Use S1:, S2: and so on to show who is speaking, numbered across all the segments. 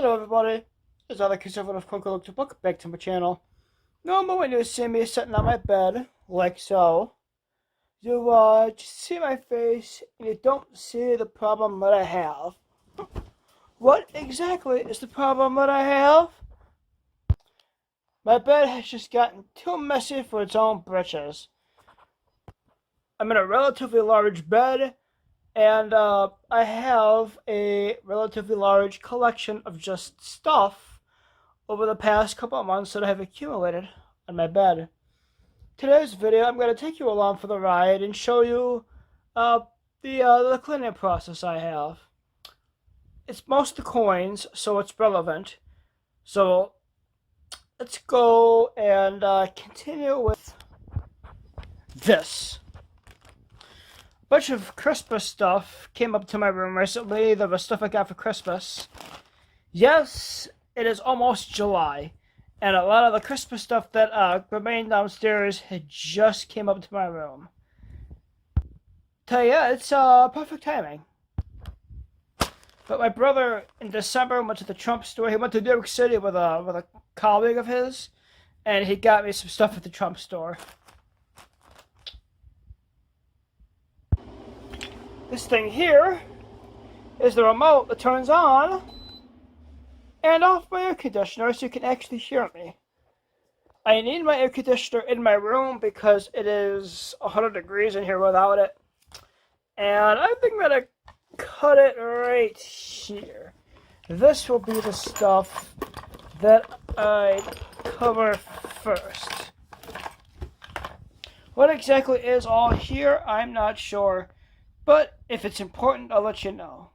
S1: Hello everybody, it's other conservative Look Welcome back to my channel. Normally when you see me sitting on my bed, like so, you just see my face and you don't see the problem that I have. What exactly is the problem that I have? My bed has just gotten too messy for its own britches. I'm in a relatively large bed, and I have a relatively large collection of just stuff over the past couple of months that I have accumulated on my bed. Today's video, I'm going to take you along for the ride and show you the cleaning process I have. It's most of the coins, so it's relevant. So let's go and continue with this. A bunch of Christmas stuff came up to my room recently. There was stuff I got for Christmas. Yes, it is almost July, and a lot of the Christmas stuff that remained downstairs had just came up to my room. Tell ya, it's perfect timing. But my brother in December went to the Trump store. He went to New York City with a colleague of his, and he got me some stuff at the Trump store. This thing here is the remote that turns on and off my air conditioner so you can actually hear me. I need my air conditioner in my room because it is 100 degrees in here without it. And I think I'm going to cut it right here. This will be the stuff that I cover first. What exactly is all here, I'm not sure. But if it's important, I'll let you know.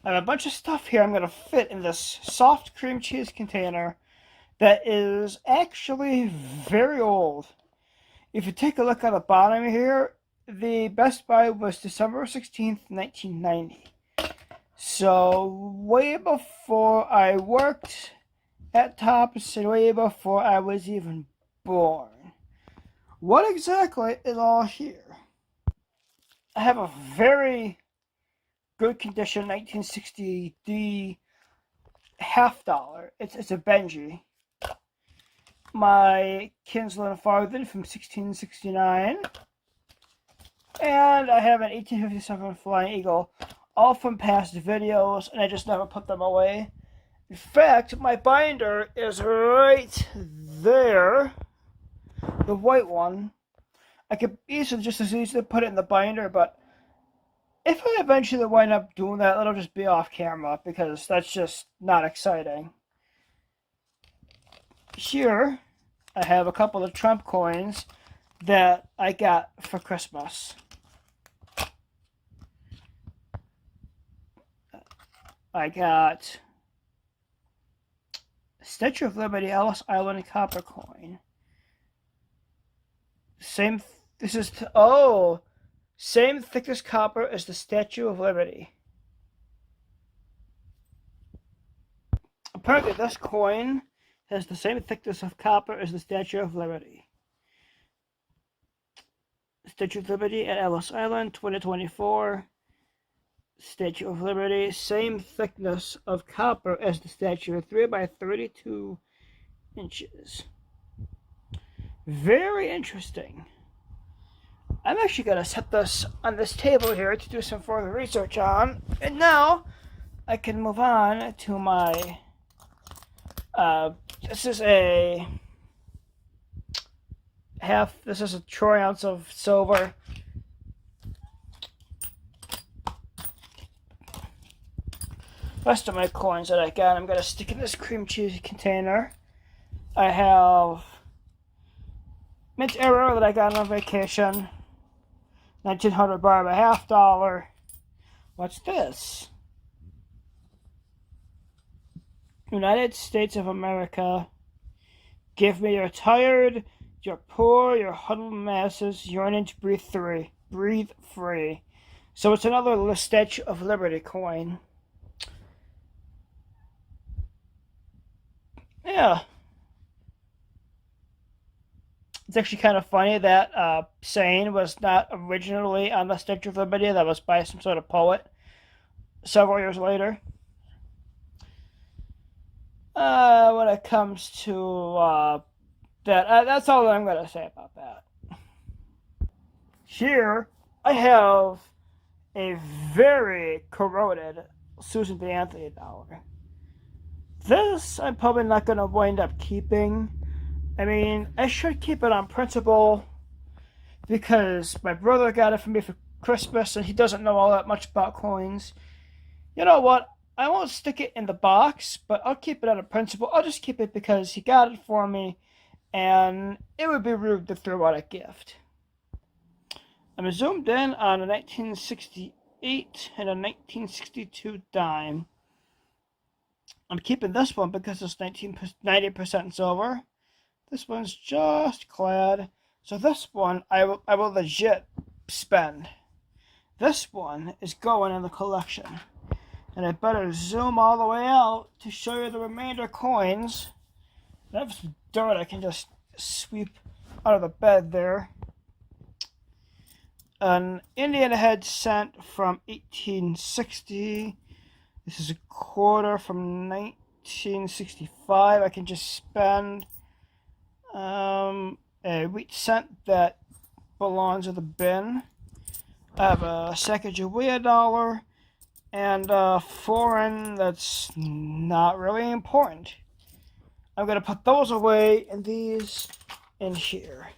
S1: I have a bunch of stuff here I'm going to fit in this soft cream cheese container that is actually very old. If you take a look at the bottom here, the Best Buy was December 16th, 1990. So way before I worked at Tops and way before I was even born. What exactly is all here? I have a very good condition 1960 D $half. It's a Benji. My Kinsler and Farthing from 1669. And I have an 1857 Flying Eagle, all from past videos, and I just never put them away. In fact, my binder is right there, the white one. I could easily just as easily put it in the binder, but if I eventually wind up doing that, it'll just be off camera because that's just not exciting. Here, I have a couple of Trump coins that I got for Christmas. I got Statue of Liberty Ellis Island copper coin. Same thickness copper as the Statue of Liberty. Apparently this coin has the same thickness of copper as the Statue of Liberty. Statue of Liberty at Ellis Island, 2024. Statue of Liberty, same thickness of copper as the statue, 3 by 32 inches. Very interesting. I'm actually going to set this on this table here to do some further research on. And now I can move on to my, this is a troy ounce of silver. Rest of my coins that I got, I'm going to stick in this cream cheese container. I have mint arrow that I got on vacation. 1900 barb, $half. What's this? United States of America. Give me your tired, your poor, your huddled masses, yearning to breathe free. Breathe free. So it's another Statue of Liberty coin. Yeah. It's actually kind of funny that saying was not originally on the Statue of Liberty. That was by some sort of poet several years later. when it comes to that. That's all that I'm going to say about that. Here, I have a very corroded Susan B. Anthony dollar. This I'm probably not going to wind up keeping. I mean, I should keep it on principle because my brother got it for me for Christmas and he doesn't know all that much about coins. You know what? I won't stick it in the box, but I'll keep it on a principle. I'll just keep it because he got it for me and it would be rude to throw out a gift. I'm zoomed in on a 1968 and a 1962 dime. I'm keeping this one because it's 90% silver. This one's just clad. So this one I will legit spend. This one is going in the collection. And I better zoom all the way out to show you the remainder coins. I have some dirt I can just sweep out of the bed there. An Indian head cent from 1860. This is a quarter from 1965. I can just spend a wheat cent that belongs to the bin. I have a Sacagawea dollar and a foreign that's not really important. I'm going to put those away and these in here.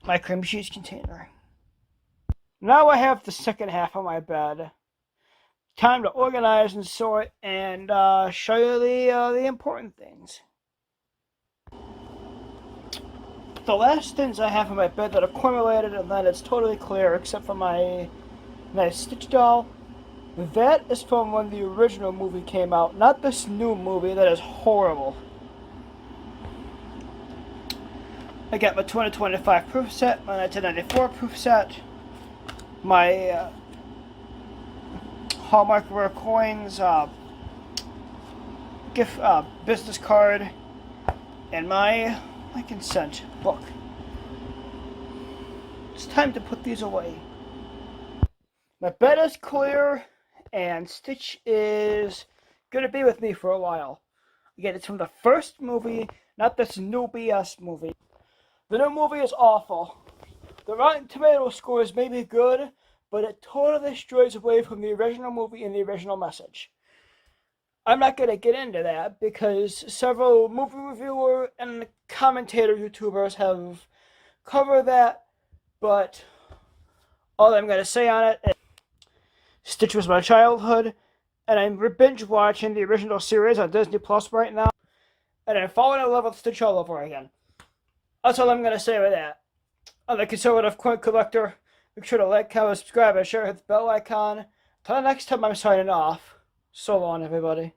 S1: My cream cheese container. Now I have the second half of my bed. Time to organize and sort and show you the important things. The last things I have in my bed that accumulated and then it's totally clear except for my nice Stitch doll. That is from when the original movie came out, not this new movie that is horrible. I got my 2025 proof set, my 1994 proof set, my Hallmark Rare Coins gift business card, and my consent book. It's time to put these away. My bed is clear, and Stitch is gonna be with me for a while. Again, it's from the first movie, not this new BS movie. The new movie is awful. The Rotten Tomatoes scores may be good, but it totally strays away from the original movie and the original message. I'm not going to get into that because several movie reviewer and commentator YouTubers have covered that, but all I'm going to say on it is Stitch was my childhood, and I'm binge watching the original series on Disney Plus right now, and I'm falling in love with Stitch all over again. That's all I'm going to say with that. I'm the Conservative Coin Collector. Make sure to like, comment, subscribe, and share, hit the bell icon. Until next time, I'm signing off. So long, everybody.